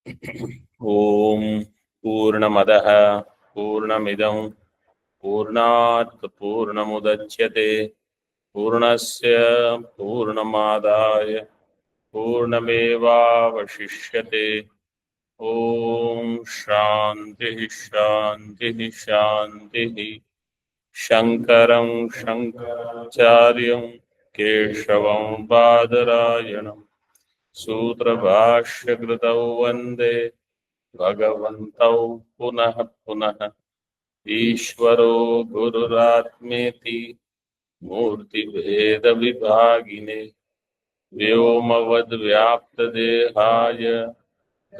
ओम पूर्णमदः पूर्णमिदं पूर्णात् पूर्णमुदच्यते पूर्णस्य पूर्णमादाय पूर्णमेवावशिष्यते। ओम शांति शांति शांति। शंकरं शंकराचार्यं केशवं बादरायणं सूत्रभाष्यकृतौ वन्दे भगवन्तौ पुनः पुनः। ईश्वरो गुरुरात्मेति मूर्तिभेदविभागिने व्योमवद्व्याप्तदेहाय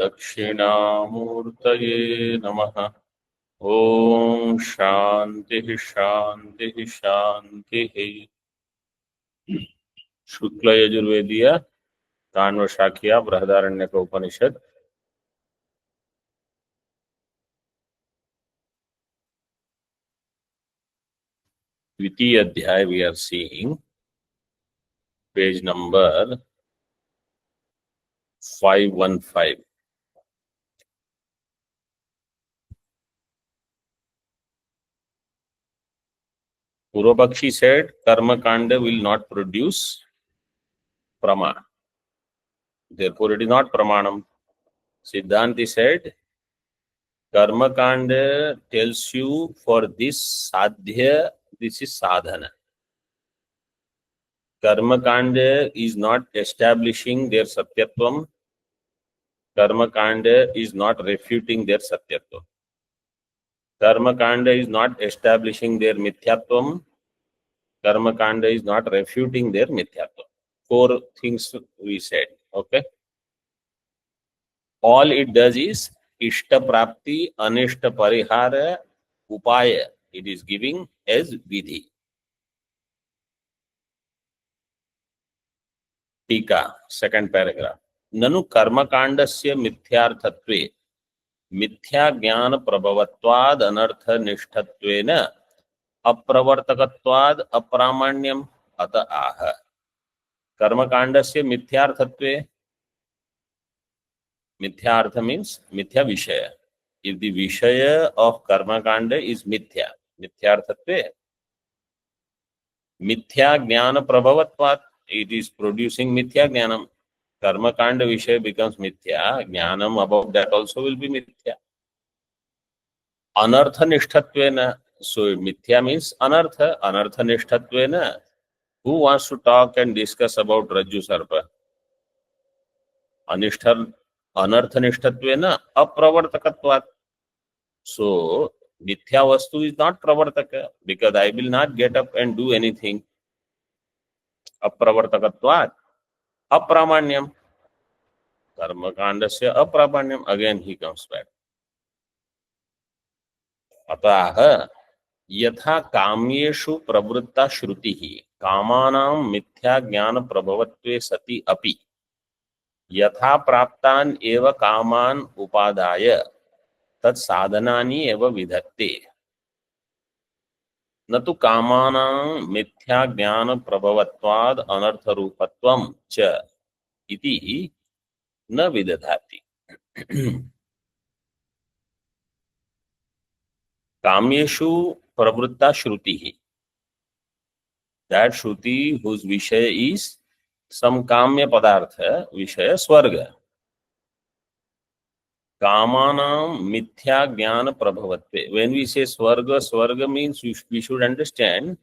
दक्षिणामूर्तये नमः। ओम शांति शांति शांति। शुक्ल यजुर्वेदीय कान्व शाखिया बृहदारण्यक उपनिषद द्वितीय अध्याय we are seeing page number 515. Purvapakshi said karma kanda will not produce prama, therefore it is not pramanam. Siddhanti said karma kanda tells you for this sadhya, this is sadhana. Karma kanda is not establishing their satyatvam. Karma kanda is not refuting their satyatvam. Karma kanda is not establishing their mithyatvam. Karma kanda is not refuting their mithyatvam. Four things we said. Okay. All it does is ishta prapti, anishta parihara, upaya. It is giving as vidhi. Tika, second paragraph. Nanu karma kandasya mithyarthatve मिथ्या ज्ञान प्रभवत्वाद अनर्थ निष्ठत्वेन अप्रवर्तकत्वाद अप्रामाण्यम अत आह। कर्मकांडस्य मिथ्यार्थत्वे, मिथ्यार्थ means मिथ्या विषय. If the vishaya of कर्मकांड is मिथ्या, मिथ्यार्थत्वे मिथ्या ज्ञान प्रभवत्वाद, it is producing मिथ्या ज्ञानम. कर्मकांड विषय becomes मिथ्या, ज्ञानम above that also will be मिथ्या. अनर्थ निष्ठत्वेन, so mithya means anartha, anartha nishthatvena. Who wants to talk and discuss about Rajju Sarpa? Anartha nishthatvena apravartakatvat. So mithya vastu is not pravartaka because I will not get up and do anything. Apravartakatvat. Apramanyam. Karma kandasya apramanyam. Again he comes back. अतः यथा काम्येषु प्रवृत्ता श्रुतिः कामानां मिथ्या ज्ञान प्रभवत्वे सति अपि यथा प्राप्तान् एव कामान् उपादाय तत्साधनानि एव विधत्ते न तु कामानां मिथ्या ज्ञान प्रभवत्वाद् अनर्थरूपत्वं च इति न विदधाति. काम्येषु प्रवृत्ता श्रुतिः, that Shruti whose Vishaya is some Kamya Padartha, Vishaya Swarga. Kamanam Mithya Jnana Prabhavatve. When we say Swarga, Swarga means we should understand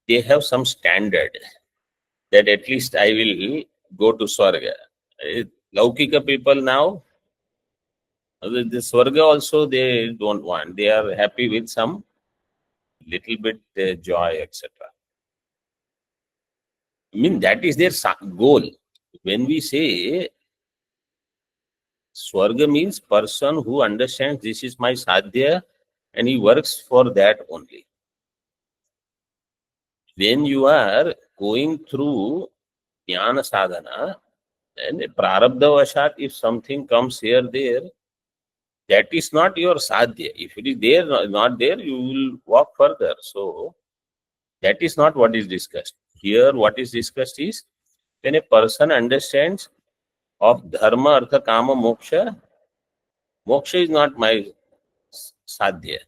they have some standard that at least I will go to Swarga. Laukika people now, the Swarga also they don't want. They are happy with some little bit joy, etc. I mean, that is their goal. When we say Swarga means person who understands this is my sadhya and he works for that only. When you are going through jnana sadhana and prarabdha vashat, if something comes here, there, that is not your sadhya. If it is there, not there, you will walk further. So, that is not what is discussed. Here, what is discussed is when a person understands of dharma, artha, kama, moksha. Moksha is not my sadhya.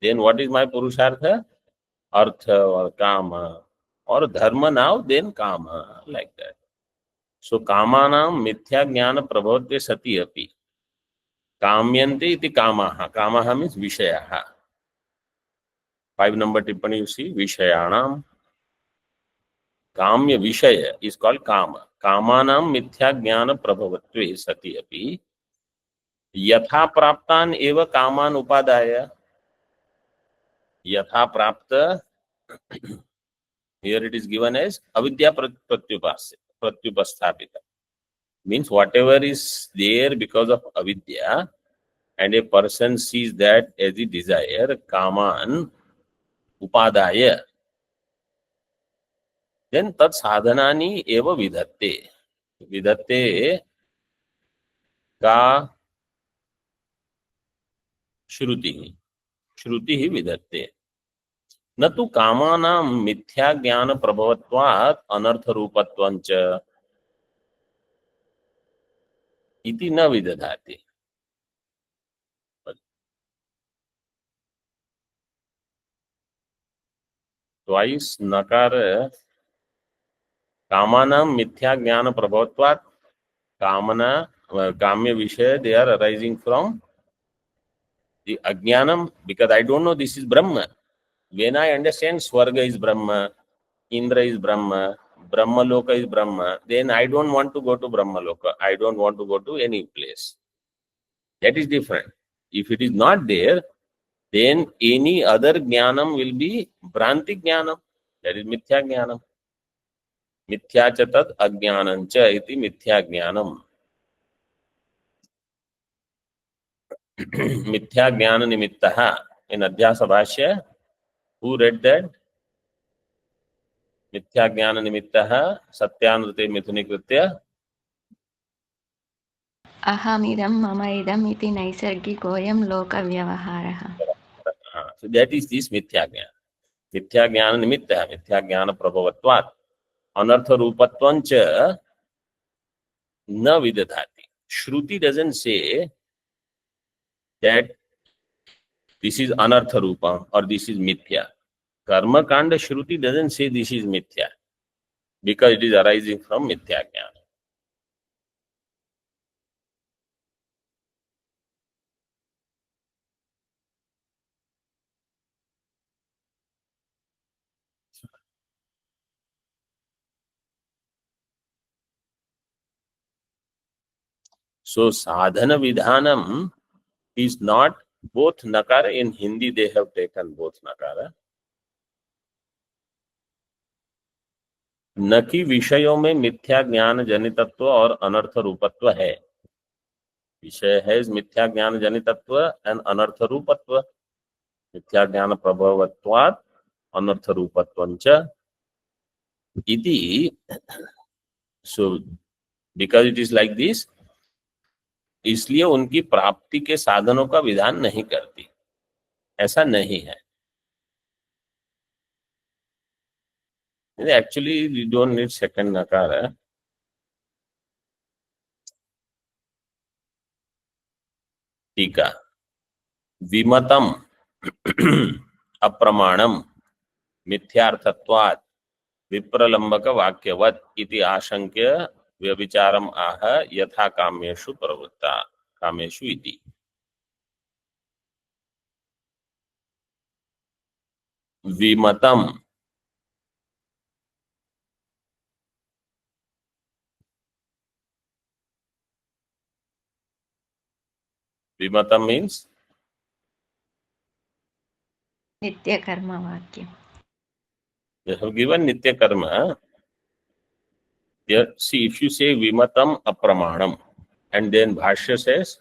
Then what is my purushartha? Artha or kama or dharma now, then kama, like that. So kamanam mithya jnana prabhavate sati api. Kamyante iti kamaha. Kamaha means vishayaha. 5 number tippani you see, vishayanam. काम्य विषय is called kama. कामानां मिथ्या ज्ञान प्रभवत्वे सति अपि यथा प्राप्तान एव कामान उपादाय. यथा प्राप्त, here it is given as avidya pratyupastapita, means whatever is there because of avidya and a person sees that as the desire, kaman upadaya, then tat sadhanani eva vidatte. Vidatte का श्रुति, श्रुति ही विधत्ते. न तो कामानां मिथ्या ज्ञान प्रभवत्वात् अनर्थ रूपत्वञ्च इति न विदधाति. ट्वाइस नकार कामानां मिथ्या ज्ञान प्रभवत्वात्. कामना, काम्य विषय, they are arising from the ajnanam, because I don't know this is Brahma. When I understand Swarga is Brahma, Indra is Brahma, Brahma Loka is Brahma, then I don't want to go to Brahma Loka. I don't want to go to any place. That is different. If it is not there, then any other jnanam will be Bhranti jnanam. That is Mithya jnanam. Mithya cha tat ajnanam cha iti Mithya jnanam. Mithya jnana nimittaha. In Adhyasa Bhashya, who read that? मिथ्या ज्ञान निमित्तः सत्यानृते मिथुनीकृत्य अहमिदं मम इदम् इति नैसर्गिकोऽयं लोकव्यवहारः. So that is this mithya jnana. Mithya jnana nimittah, mithya jnana prabhavatvat, anartha rupatvancha na vidadhati. Shruti doesn't say that this is anartha rupa or this is mithya. Karma kanda Shruti doesn't say this is mithya because it is arising from mithya jnana. So sadhana vidhanam is not both nakara. In Hindi they have taken both nakara. न कि विषयों में मिथ्या ज्ञान जनितत्व और अनर्थ रूपत्व है. विषय है मिथ्या ज्ञान जनितत्व एंड अनर्थ रूपत्व. मिथ्या ज्ञान प्रभवत्वात् अनर्थ रूपत्वञ्च इति. So because it is like this, इसलिए उनकी प्राप्ति के साधनों का विधान नहीं करती. ऐसा नहीं है. Actually you don't need second नकार. टीका विमतम अप्रमाणम मिथ्यार्थत्वात् विप्रलंबक वाक्यवत् इति आशंक्य व्यभिचारम आह यथा काम्येषु प्रवृत्ता कामेषु इति. विमतम विमतम मीन्स नित्य कर्म वाक्य. they have given nitya karma. See, if you say vimatam apramanam and then bhashya says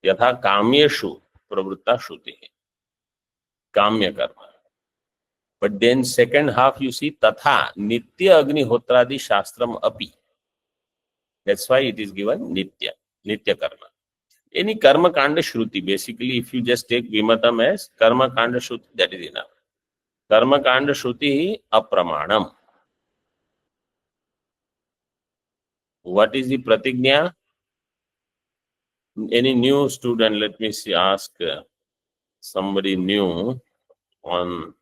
yatha kamyeshu pravritta shruti, kamya karma. But then second half you see tatha nitya agnihotradi shastram api. That's why it is given nitya karma. Any karma kanda shruti, basically if you just take vimatam as karma kanda shruti, that is enough. Karma kanda shruti apramanam. What is the pratignya? Any new student? Let me see. Ask somebody new on.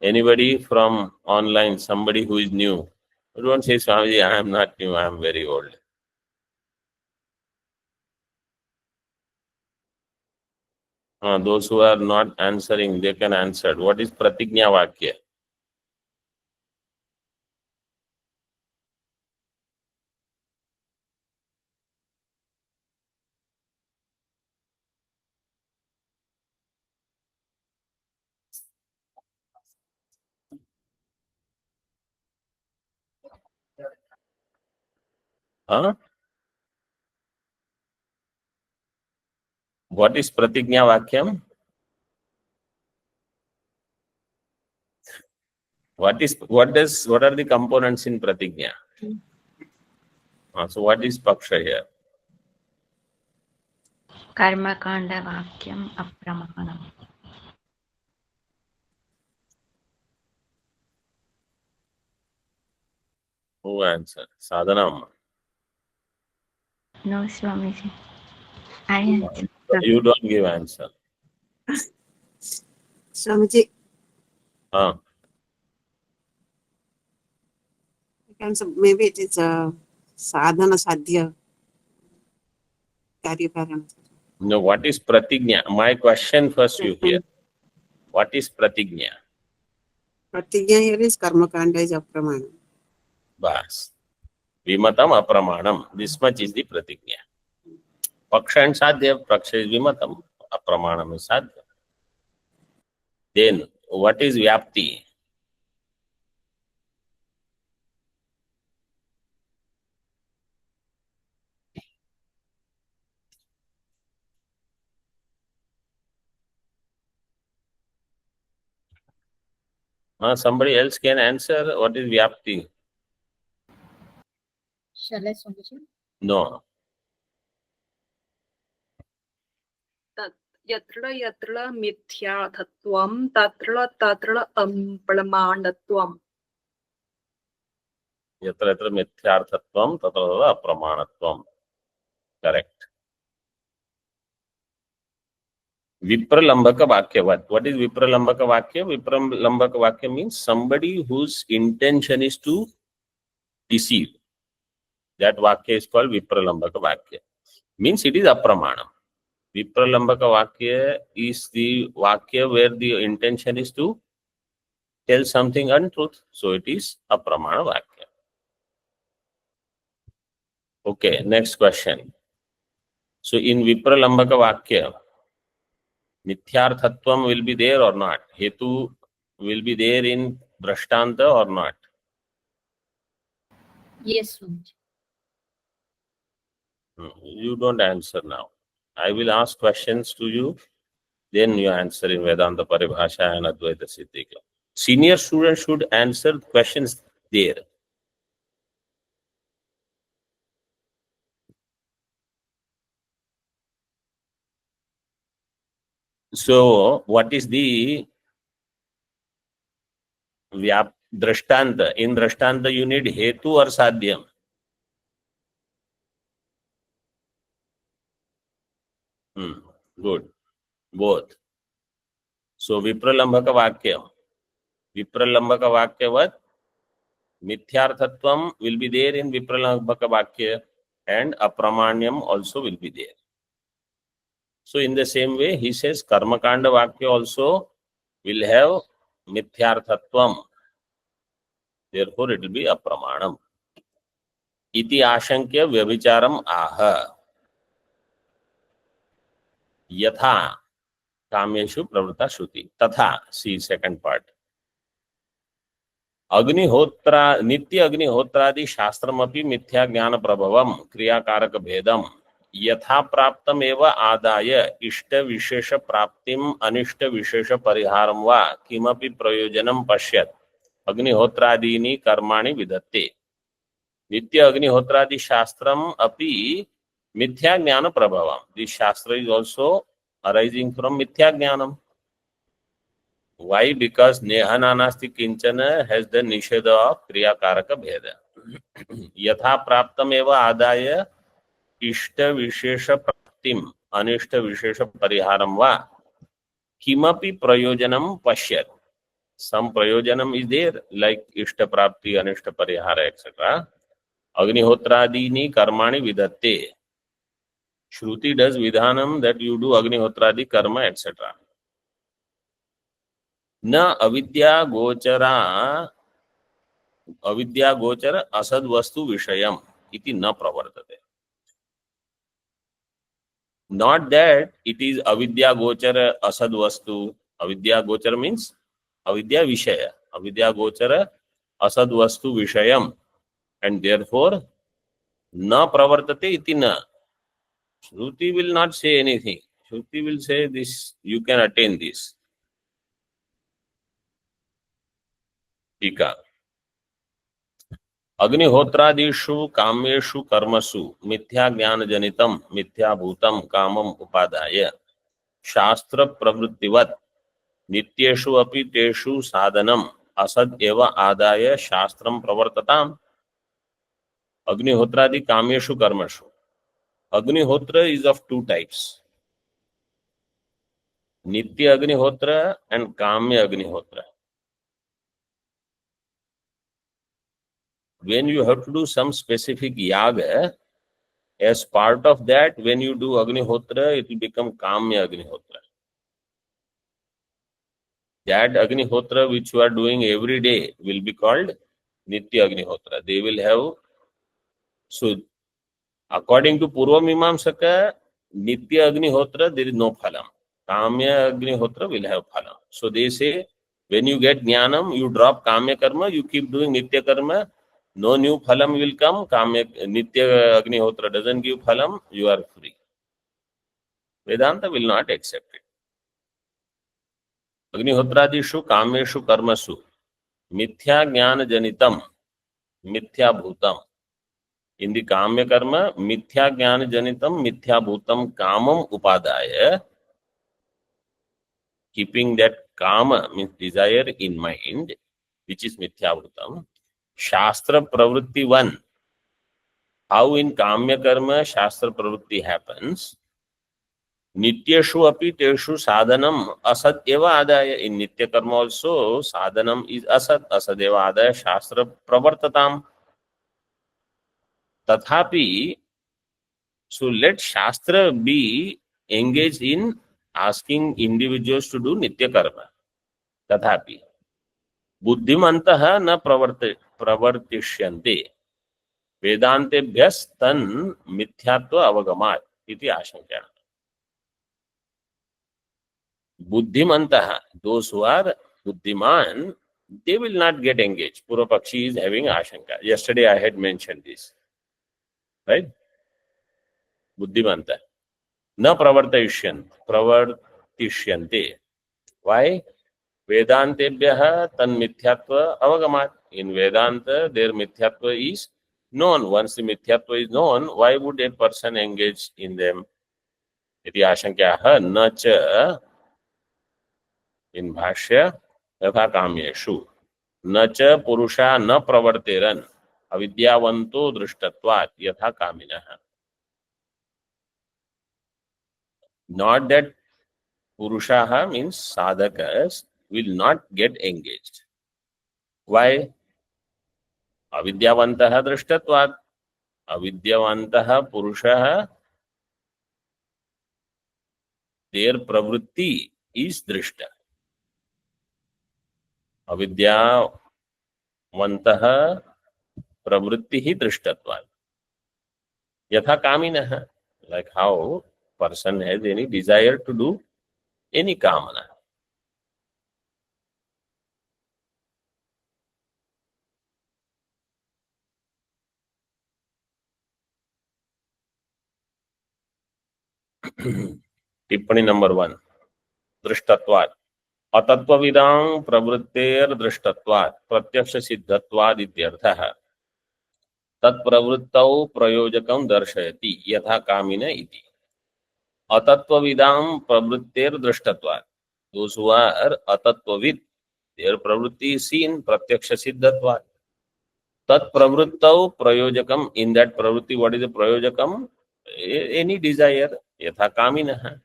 Anybody from online? Somebody who is new. Don't say, Swamiji, I am not new. I am very old. Those who are not answering, they can answer. What is pratignya vakya? Huh? What is pratignya vakyam? What are the components in pratignya? So what is paksha here? कर्मकाण्ड वाक्यम् अप्रमाणम्. Who answer? Sadhanam. No, Swamiji. I answer. You don't give answer. Swamiji, Huh? maybe it is a sadhana sadhya karyakarana. No, what is pratignya? My question first you hear. What is pratignya? Pratigya here is karmakanda is apramana. Bas. Vimatam apramanam. This much is the pratignya. Paksha and sadhya. Paksha is vimatam. Apramanam is sadhya. Then, what is vyapti? Somebody else can answer. What is vyapti? Shall I, Swamiji? No. Yatra yatra mithyathatvam tatra tatra pramanatvam. Yatra yatra mithyarthatvam tatra tatra apramanatvam. Correct. Vipralambaka vakya. What is Vipralambaka vakya? Vipralambaka vakya means somebody whose intention is to deceive. That vakya is called Vipralambaka vakya. Means it is apramanam. Vipralambaka vakya is the vakya where the intention is to tell something untruth. So it is apramana vakya. Okay, next question. So in Vipralambaka vakya, Mithyarthatvam will be there or not? Hetu will be there in Drashtanta or not? Yes, Swamiji. You don't answer now. I will ask questions to you, then you answer in Vedanta Paribhasha and Advaita Siddhika. Senior students should answer questions there. So, what is the Drashtanta? In Drashtanta, you need Hetu or Sadhyam? Good. Both. So, Vipralambaka Vakya. Vipralambaka Vakya what? Mithyarthatvam will be there in Vipralambaka Vakya and Apramanyam also will be there. So, in the same way, he says Karmakanda Vakya also will have Mithyarthatvam. Therefore, it will be Apramanam. Iti Ashankya Vyabhicharam Aha. Yatha Kameshu Pravruta Shruti. Tatha, see second part. Agnihotra नित्य अग्निहोत्रादि शास्त्रमपि मिथ्या ज्ञान प्रभवम क्रियाकारक भेदम यथा प्राप्तम एव आदाय इष्ट विशेष प्राप्तिम अनिष्ट विशेष परिहारम वा किमपि प्रयोजनम पश्यत अग्निहोत्रादीनि कर्माणि विधत्ते. नित्य अग्निहोत्रादि शास्त्रम अपि मिथ्या ज्ञान प्रभवम. दिस शास्त्र इज आल्सो अराइजिंग फ्रॉम मिथ्या ज्ञानम. Why? Because Neha Nanasti Kinchana has the Nisheda of Kriya Karaka Bheda. यथा प्राप्तमेव आदाय इष्ट विशेष प्राप्तिम अनिष्ट विशेष परिहारम वा किमपि प्रयोजनम पश्येत्. Some prayojanam is there, like ishta prapti, anishta parihara, etc. Agnihotrādīni karmani vidatte. Shruti does vidhanam that you do agnihotrādi karma, etc. Na avidya gochara asad vastu vishayam iti na pravartate. Not that it is avidya gochara asad vastu. Avidya gochara means avidya vishaya. Avidya gochara asad vastu vishayam, and therefore na pravartate iti na. Shruti will not say anything. Shruti will say this, you can attain this. Tika. Agnihotrādishu kāmeshu karmasu mithya jnana janitam mithya bhutam kāmam upadāya shastra pravrittivat nityeshu api teshu sadhanam asad eva ādāya shastram pravartatam. Agnihotrādi kāmeshu karmashu. Agnihotra is of two types. Nitya Agnihotra and Kamya Agnihotra. When you have to do some specific yaga, as part of that, when you do Agnihotra, it will become Kamya Agnihotra. That Agnihotra which you are doing every day will be called Nitya Agnihotra. They will have, so according to Purva Mimamsaka, Nitya Agnihotra, there is no phalam. Kamya Agnihotra will have phalam. So they say, when you get jnanam, you drop Kamya karma, you keep doing Nitya karma, no new phalam will come. Nitya Agnihotra doesn't give phalam, you are free. Vedanta will not accept it. Agnihotrādishu kāmeshu karmasu mithya jnana janitam mithya bhutam. In the Kamya karma, mithya jnana janitam mithya bhutam kāmam upadāya. Keeping that kama means desire in mind, which is mithya bhutam. Shastra pravritti one. How in Kamya karma Shastra pravritti happens. Nityeshu api teshu sadhanam asad eva adaya. In Nitya karma also sadhanam is asad. Asad eva adaya Shastra pravartatam. Tathapi, so let Shastra be engaged in asking individuals to do Nitya karma. Tathapi. Buddhimantaha na pravartishyante. Vedantebhyas tan mithyatva avagamat iti ashankya. Buddhimantaha, those who are buddhiman, they will not get engaged. Purvapakshi is having ashanka. Yesterday I had mentioned this. Right? Buddhimanta. Na pravartishyante. Why? Vedantebhyaha tan mithyatva avagamat. In Vedanta, their mithyatva is known. Once the mithyatva is known, why would a person engage in them? Iti ashankyaha na cha. In Bhashya, yatha kamyeshu. Na cha purusha na pravarteran. Avidyavanto drishtatvat yatha kaminaha. Not that Purushaha means sadhakas will not get engaged. Why? Avidyavantaha drishtatvat. Avidyavantaha Purushaha, their pravritti is drishta. Avidyavantaha pravrittihi drishtatvat. Yatha kaminaha. Like how person has any desire to do any kamana. Tippani number 1. Drishtatvat. Atattvavidam pravritter drishtatvat. Pratyaksha siddhatvat ityarthaha. Tat pravrittau prayojakam darshayati. Yatha kamina iti. Atattvavidam pravritter drishtatvat. Those who are atattvavid, their pravritti is seen, pratyaksha siddhatvat. tat pravruttau prayojakam. In that pravrutti, what is the prayojakam? Any desire. Yatha kaminah.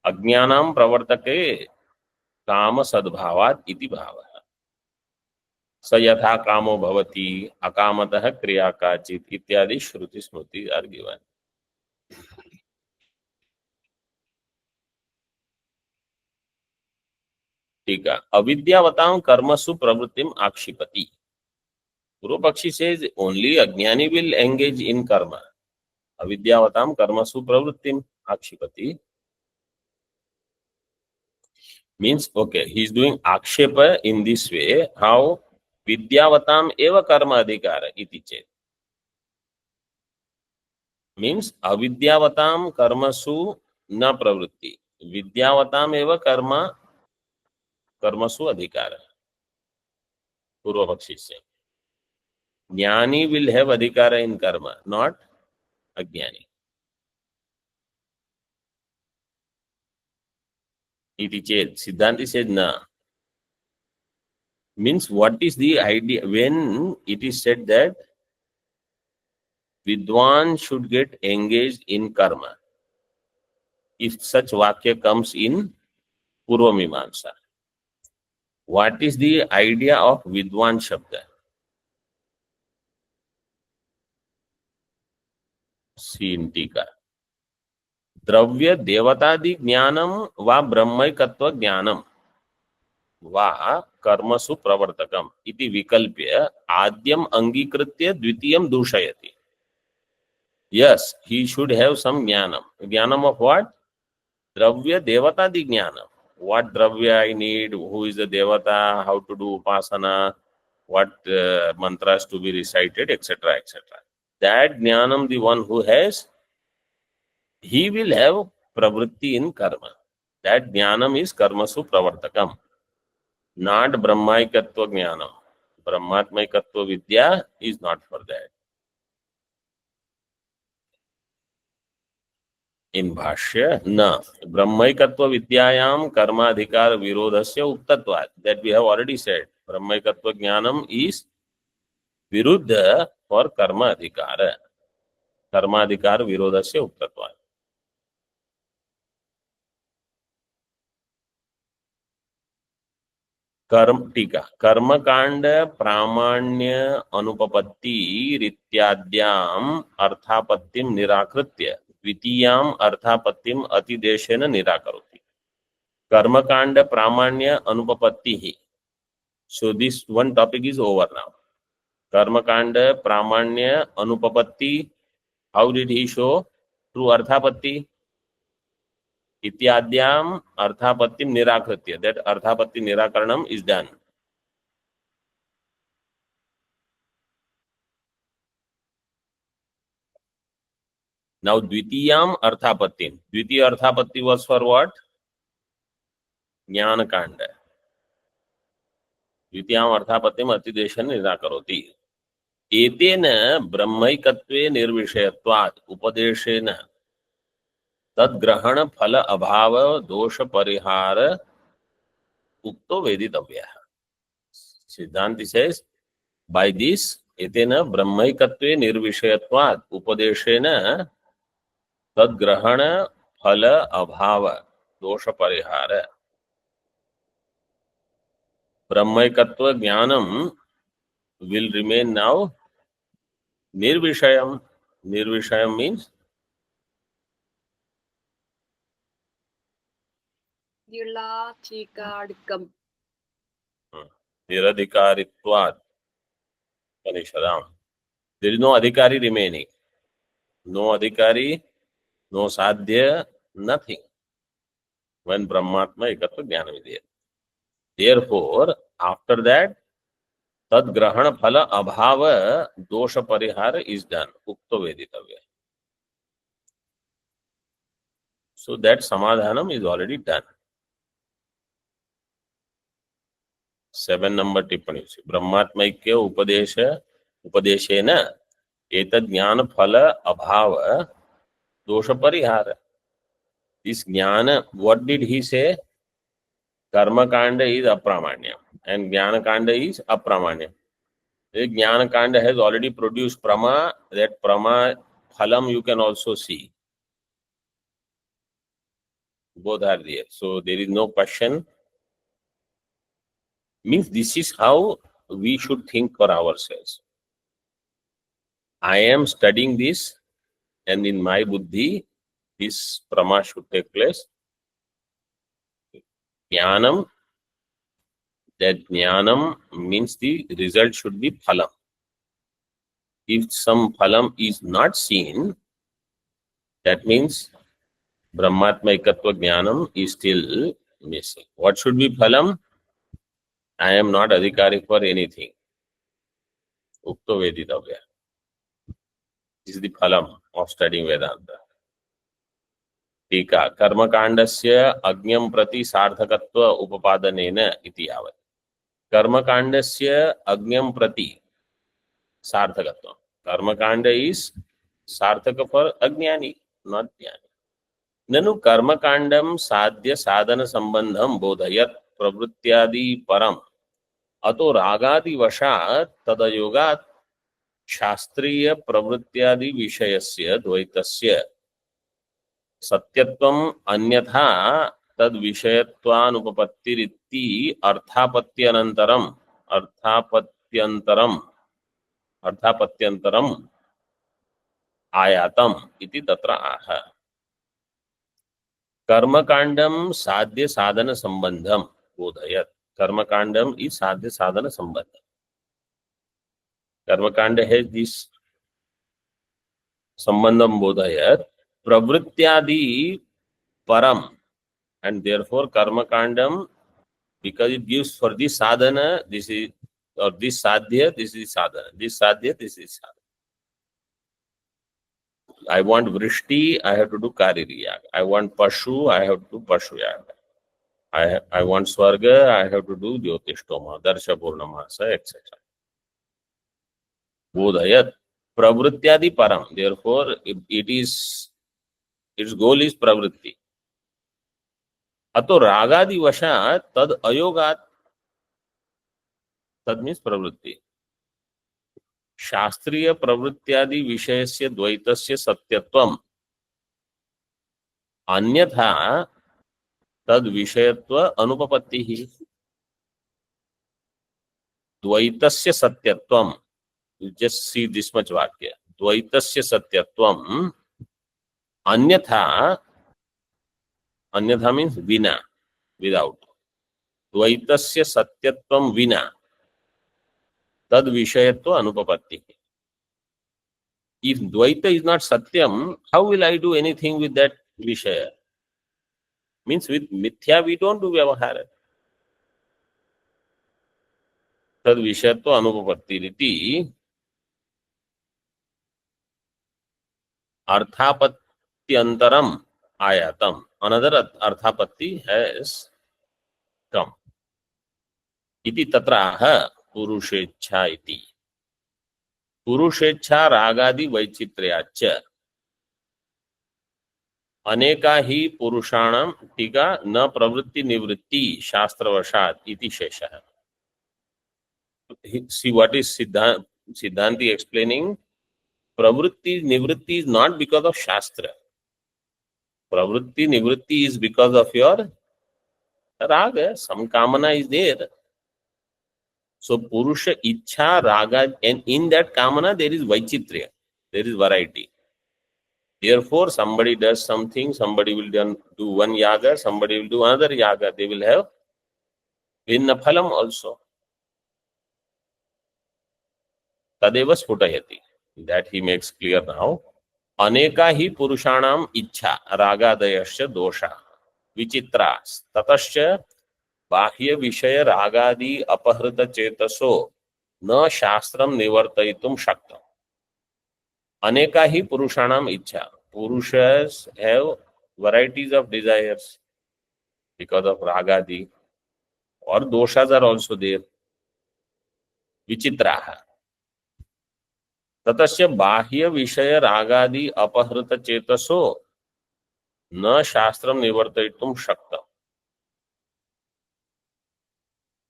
Ajnanam pravartake काम सद्भावात् इति भावः. स यथा कामो भवति अकामतः क्रिया काचित् इत्यादि श्रुति स्मृति आर गिवन. ठीक है. अविद्यावतां कर्मसु प्रवृत्तिम आक्षिपति. पूर्व पक्षी says only अज्ञानी will engage in karma. अविद्यावतां कर्मसु प्रवृत्तिम आक्षिपति means okay, he is doing akshepa in this way. How? Vidyavatam eva karma adhikara iti chet. Means avidyavatam karmasu na pravritti. Vidyavatam eva karmasu adhikara. Purva Pakshi say. Jnani will have adhikara in karma, not ajnani. Iti chet. Siddhanti said na. Means what is the idea when it is said that Vidwan should get engaged in karma? If such vakya comes in Purva Mimamsa, what is the idea of Vidwan Shabda? See in Tika. Dravya Devatadi Jnanam va Brahmaikatva Jnanam va Karmasu Pravartakam iti Vikalpya Adyam Angikritya Dvitiyam Dushayati. Yes, he should have some jnanam. Jnanam of what? Dravya Devatadi Jnanam. What dravya I need, who is the Devata, how to do upasana, what mantras to be recited, etc. etc. That jnanam, the one who has, he will have pravritti in karma. That jnanam is karmasu pravartakam, not brahmaikatva jnanam. Brahmatmaikatva vidya is not for that. In Bhashya, na. Brahmaikatva vidyayam karmadhikar virodhasya uktatvat. That we have already said. Brahmaikatva jnanam is viruddha for karma adhikara. Karma adhikar virodhasya uktatvat. टीका कर्म कांड प्रामाण्य अनुपपत्ति रीत्याद्याम अर्थापत्तिम निराकृत्य द्वितीयाम अर्थापत्तिम अतिदेशेन निराकरोति. कर्म कांड प्रामाण्य अनुपपत्ति ही. So this one topic is over now. कर्म कांड प्रामाण्य अनुपपत्ति. How did he show? Through अर्थापत्ति. इत्याद्याम अर्थापत्तिम निराकृत्य. That अर्थापत्ति निराकरणम is done. Now द्वितीयाम अर्थापत्तिम. द्वितीय अर्थापत्ति was for what? ज्ञान कांड. द्वितीयाम अर्थापत्तिम अतिदेशेन निराकरोति. एतेन ब्रह्मैकत्वे निर्विषयत्वात् उपदेशेन तद्ग्रहण फल अभाव दोष परिहार उक्तो वेदितव्यः. Siddhanti says, by this etena brahmaikatve nirvishayatvat upadeshena tadgrahana phala abhava dosha parihara. Brahmaikatva jnanam will remain now nirvishayam. Nirvishayam means Nirlathikadikam. niradhikaritvat panishadam. There is no adhikari remaining. No adhikari, no sadhya, nothing. When Brahmatma ekatva jnana vidya. Therefore, after that, tadgrahana phala abhava dosha parihara is done. Ukto veditavya. So that samadhanam is already done. 7 number टिप्पणी. ब्रह्मात्मैक्य उपदेशेन एतद् ज्ञान फल अभाव दोष परिहार. This jnana, what did he say? Karma kanda is apramanya and jnana kanda is apramanya. The Jnana Kanda has already produced Prama. That Prama Phalam you can also see. Both are there. So there is no question. Means this is how we should think for ourselves. I am studying this, and in my buddhi, this Prama should take place. Jnanam, that Jnanam means the result should be Phalam. If some Phalam is not seen, that means Brahmatma Ekatva Jnanam is still missing. What should be Phalam? I am not adhikari for anything. Ukto Veditavya. This is the Phalam of studying Vedanta. Tika Karma Kandasya Agnyam Prati Sarthakatva Upapadanena iti yavat. Karma Kandasya Agnyam Prati Sarthakatva. Karma Kanda is Sarthaka for Ajnani, not Jnani. Nanu Karma Kandam Sadhya Sadhana Sambandham Bodhayat Pravrityadi Param Ato Ragadi Vashat Tadayogat Shastriya Pravrityadi Vishayasya Dvaitasya Satyatvam Anyatha Tad Vishayatvanupapattiriti Arthapatyanantaram Ayatam iti tatra aha. Karmakandam sadhya sadhana sambandham bodhayat. Karmakandam is sadhya sadhana sambandham. Karmakanda has this sambandham bodhayat. Pravrityadi param. And therefore Karmakandam, because it gives for this sadhana, this is, or this sadhya, this is sadhana. This sadhya, this is sadhana. I want Vrishti, I have to do Kariri Yaga. I want Pashu, I have to do Pashu Yaga. I want Swarga, I have to do Jyotishtoma, Darsha Purnamasa, etc. Bodhayat Pravrityadi Param. Therefore, its goal is Pravritti. Ato Ragadi Vashat Tad Ayogat. Tad means Pravritti. शास्त्रीय प्रवृत्त्यादि विषयस्य द्वैतस्य सत्यत्वम् अन्यथा तद विषयत्व अनुपपत्तिः द्वैतस्य सत्यत्वम् just see this much वाक्य द्वैतस्य सत्यत्वम् अन्यथा means विना without द्वैतस्य सत्यत्वम् विना Tad Vishayatva Anupapatti. If Dvaita is not Satyam, how will I do anything with that Vishaya? Means with Mithya we don't do Vyavahara. Tad Vishayatva Anupapatti Riti Arthapatyantaram Ayatam. Another Arthapatti has come. Iti Tatra Aha Purushecha iti. Purushecha ragadi vaichitryacha. Aneka hi purushanam tika na pravritti nivritti shastravashat iti shesha. See what is Siddhanti explaining? Pravritti nivritti is not because of Shastra. Pravritti nivritti is because of your raga. Some kamana is there. So Purusha Ichha Raga, and in that Kamana there is Vaichitrya, there is variety. Therefore, somebody does something, somebody will do one yaga, somebody will do another yaga. They will have Vinna Phalam also. Tadeva Sputayati. That he makes clear now. Aneka hi Purushanam Ichha Ragadayasya Dosha Vichitras Tatasya Bahya Vishaya Ragadi Apahrita Chetaso Na Shastram Nivartaitum Shaktam. Aneka hi Purushanam Ichha. Purushas have varieties of desires because of Ragadi, or doshas are also there. Vichitraha. Tatasya Bahya Vishaya Ragadi Apahrita Chetaso Na Shastram Nivartaitum Shaktam.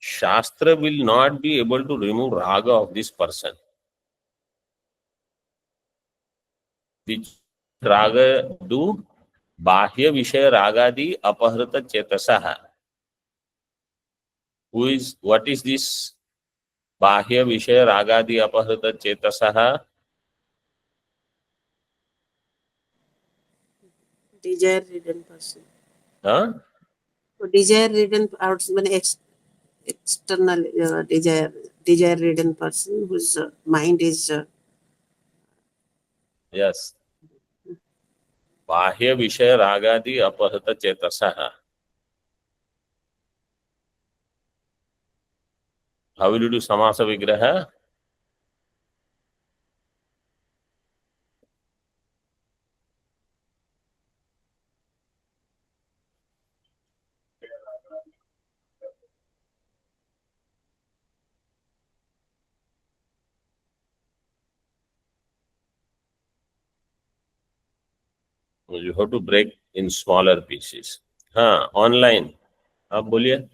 Shastra will not be able to remove raga of this person. Which raga do? Bahya Vishaya Ragadi Apahrita Chetasaha. What is this Bahya Vishaya Ragadi Apahrita Chetasaha? Desire ridden person. Huh? So desire ridden out external desire ridden person whose mind is Yes. Bahya Vishaya Ragadi Apahrita Chetasaha. How will you do Samasa Vigraha? You have to break in smaller pieces. हाँ, online. आप बोलिए.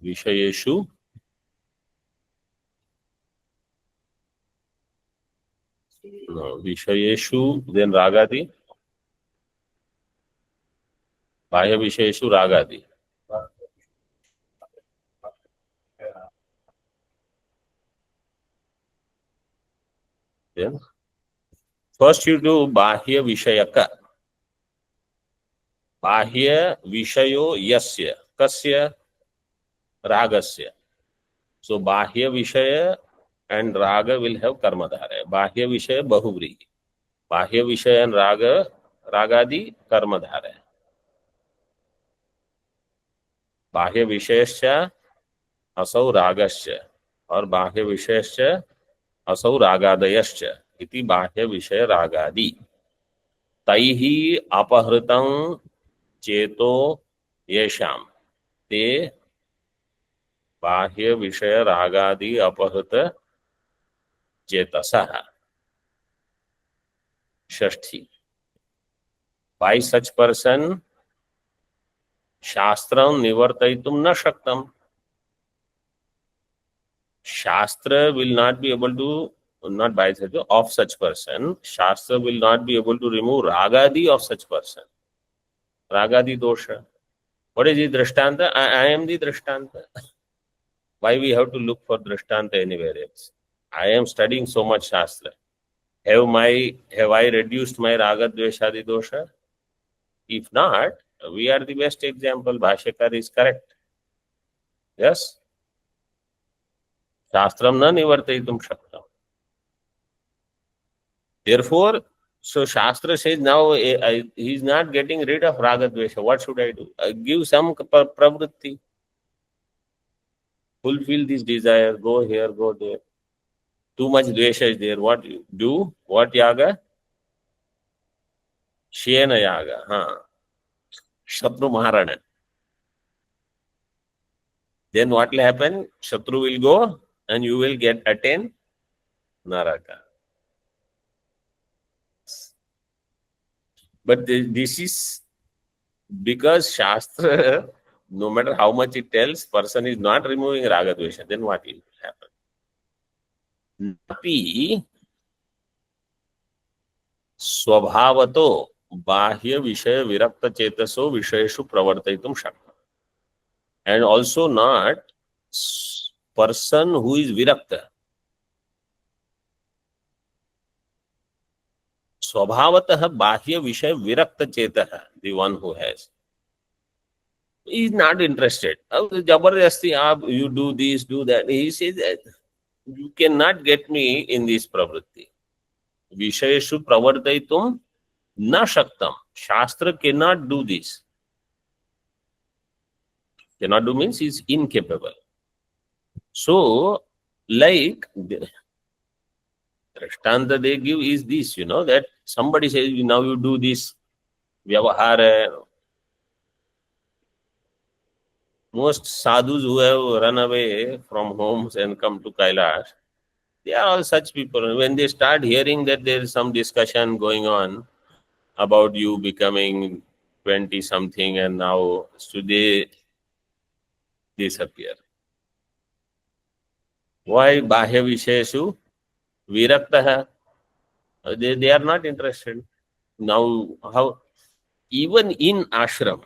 विषयेषु no, विषयेषु then ragadi. बाह्य विषयेषु ragadi. Then first you do bahya vishayaka. Bahya vishayo yasya. Kasya? Ragasya. So bahya vishaya and raga will have karmadhara. Bahya vishaya bahuvrihi. Bahya vishaya and ragadi karmadhara. बाह्य विषयश्च असौ रागश्च और बाह्य विषयश्च असौ रागादयश्च इति बाह्य विषय रागादि तैः अपहृतं चेतो येषां ते बाह्य विषय रागादि अपहृत चेतसः. षष्ठी. By such person Shastram nivartaitum na shaktam. Shastra will not be able to, not by such, of such person, Shastra will not be able to remove ragadi of such person. Ragadi dosha. What is the drishtanta? I am the drishtanta. Why we have to look for drishtanta anywhere else? I am studying so much Shastra. Have I reduced my ragadveshadi dosha? If not, we are the best example. Bhashyakar is correct. Yes? Shastram na nivartaitum shaktam. Therefore, so Shastra says now he is not getting rid of ragadvesha. What should I do? Give some pravritti. Fulfill this desire. Go here, go there. Too much dvesha is there. What you do? What yaga? Shena yaga. Shatru Maharana. Then what will happen? Shatru will go and you will attain Naraka. But this is because Shastra, no matter how much it tells, person is not removing Ragadvesha. Then what will happen? Napi Swabhavato Bahya Vishaya Virakta Chetaso Vishayeshu Pravartaitum Shakta. And also not person who is Virakta. Swabhavatah Bahya Vishaya Virakta Chetaha, the one who has. He is not interested. Jabardasti, you do this, do that. He says that you cannot get me in this pravritti. Vishayeshu Pravartaitum Na Shaktam. Shastra cannot do this. Cannot do means he is incapable. So, like the Drishtanta they give is this, that somebody says, now you do this Vyavahara. Most sadhus who have run away from homes and come to Kailash, they are all such people. When they start hearing that there is some discussion going on about you becoming 20 something and now today disappear. Why? Bahya Visheshu Viraktaha. They are not interested. Now, how? Even in ashram,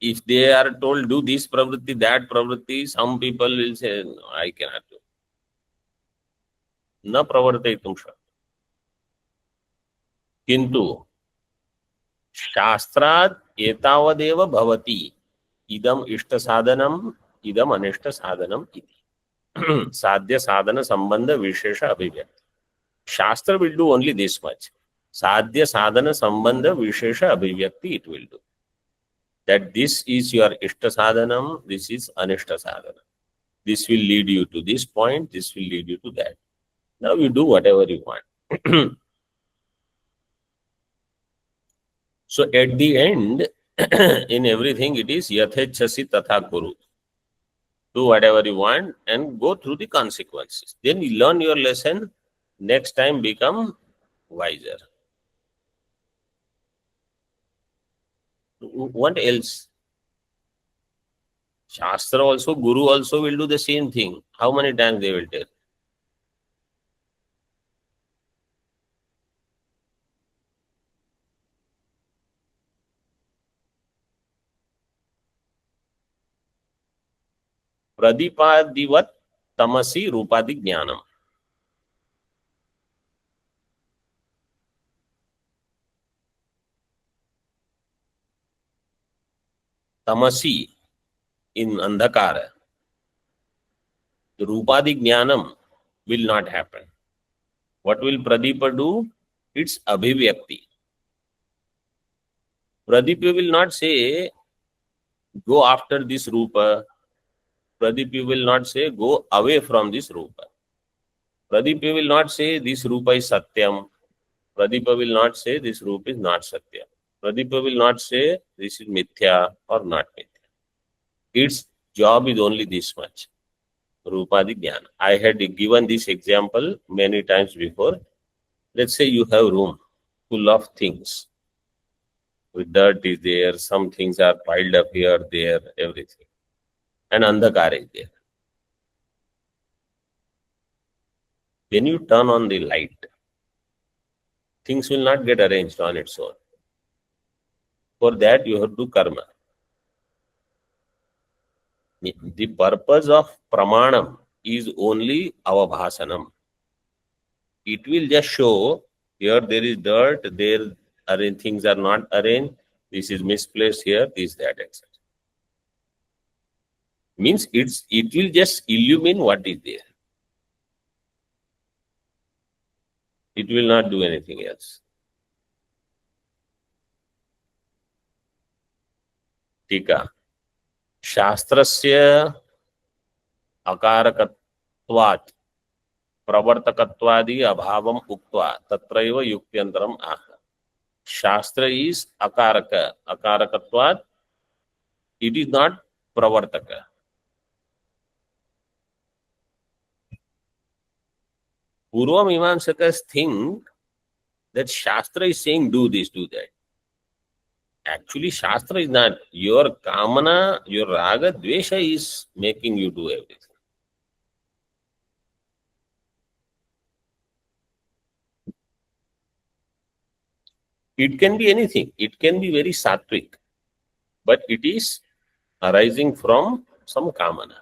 if they are told do this pravritti, that pravritti, some people will say, no, I cannot do. Na pravartayitum shakya. Kintu शास्त्रात् एतावदेव भवति इदम इष्ट साधनम इदम अनिष्ट साधनम इति साध्य साधन संबंध विशेष अभिव्यक्ति. Shastra will do only this much. Sadhya sadhana sambandha vishesha abhivyakti it will do. That this is your ishta sadhanam, this is anishta sadhana. This will lead you to this point, this will lead you to that. Now you do whatever you want. So at the end, in everything it is yathechasi tatha kuru. Do whatever you want and go through the consequences. Then you learn your lesson, next time become wiser. What else? Shastra also, Guru also will do the same thing. How many times they will tell? Pradipadivat tamasi rupadi jnanam. Tamasi in andhakara. The rupadi jnanam will not happen. What will Pradipa do? It's abhivyakti. Pradipa will not say, go after this rupa. Pradipa will not say, go away from this rupa. Pradipa will not say, this rupa is satyam. Pradipa will not say, this rupa is not satyam. Pradipa will not say, this is mithya or not mithya. Its job is only this much. Rupadi jnana. I had given this example many times before. Let's say you have room full of things. With dirt is there, some things are piled up here, there, everything. And andhakara is there. When you turn on the light, things will not get arranged on its own. For that you have to do karma. The purpose of pramanam is only avabhasanam. It will just show, here there is dirt, there things are not arranged, this is misplaced here, this, that, etc. Means it will just illumine what is there. It will not do anything else. Tika. Shastrasya akarakatvat pravartakattvadi abhavam uktva tatraiva yukyantaram aha. Shastra is akaraka. Akarakatvat, it is not pravartaka. Purva Mimamsakas think that Shastra is saying do this, do that. Actually, Shastra is not. Your kamana, your raga, dvesha is making you do everything. It can be anything. It can be very sattvic. But it is arising from some kamana.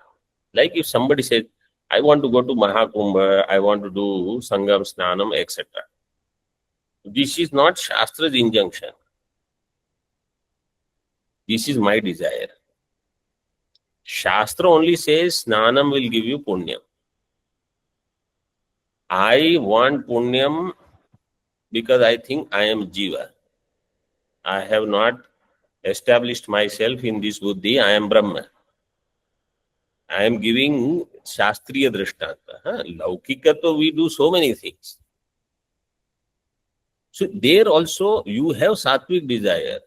Like if somebody says, I want to go to Mahakumbha, I want to do Sangam Snanam, etc. This is not Shastra's injunction. This is my desire. Shastra only says Snanam will give you Punyam. I want Punyam because I think I am Jiva. I have not established myself in this Buddhi, I am Brahma. I am giving Shastriya Drishtanta. Laukika, to we do so many things. So there also you have sattvic desire.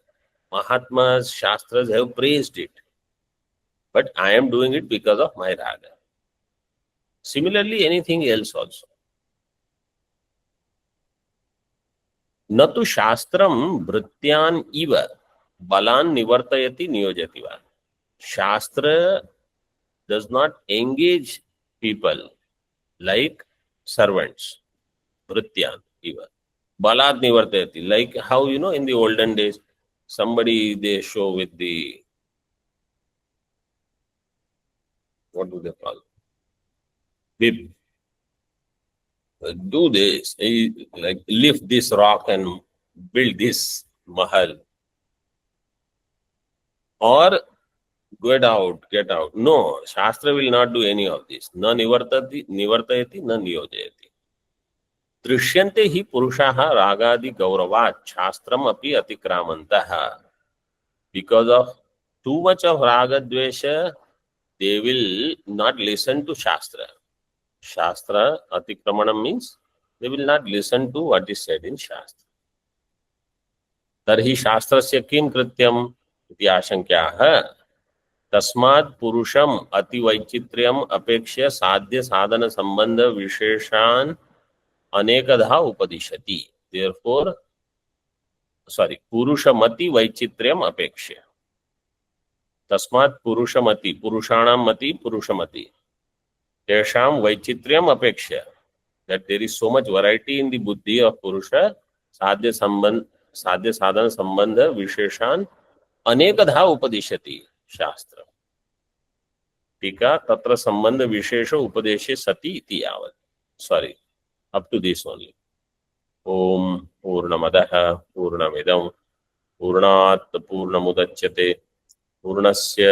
Mahatmas, Shastras have praised it. But I am doing it because of my raga. Similarly, anything else also. न तु शास्त्रम भृत्यान इव बलान निवर्तयति नियोजति वा. Shastra does not engage people like servants. Vrityan iva. Balat nivartayati. Like how, in the olden days, somebody they show with the, what do they call? Whip. Do this, like lift this rock and build this mahal. Or get out. No, Shastra will not do any of this. Na nivartayati, na niyojayati. दृश्यन्ते हि पुरुषाः रागादि गौरवात् शास्त्रम अपि अतिक्रामन्तः. Because of too much of raga dvesha, they will not listen to Shastra. Shastra atikramanam means they will not listen to what is said in Shastra. Tarhi shastrasya kim krityam iti ashankyaah. तस्मात् पुरुषम अतिवैचित्र्यम अपेक्ष्य साध्य साधन संबंध विशेषान अनेकधा उपदिशति. Therefore, पुरुषमति वैचित्र्यम अपेक्ष्य. तस्मात् पुरुषमति, पुरुषाणाम मति, पुरुषमति. तेषां वैचित्र्यम अपेक्ष्य. That there is so much variety in the buddhi of Purusha. साध्य साधन संबंध विशेषान अनेकधा उपदिशति शास्त्र. टीका तत्र संबंध विशेष उपदेशे सति इति यावत्. Up to this only. ओम पूर्णमदः पूर्णमिदं पूर्णात् पूर्णमुदच्यते पूर्णस्य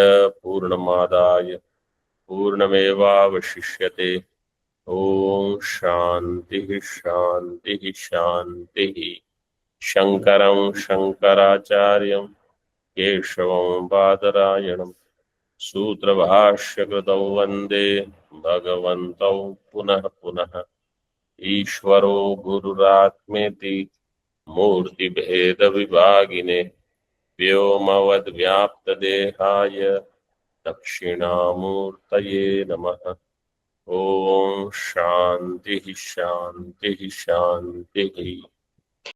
पूर्णमादाय पूर्णमेवावशिष्यते. ओम शांति शांति शांति. शंकरं शंकराचार्यं केशवं बादरायणं सूत्रभाष्यकृतौ वन्दे भगवन्तौ पुनः पुनः. ईश्वरो गुरुरात्मेति मूर्तिभेद विभागिने व्योमवद्व्याप्तदेहाय दक्षिणामूर्तये नमः. ओम शांति शांति शांति.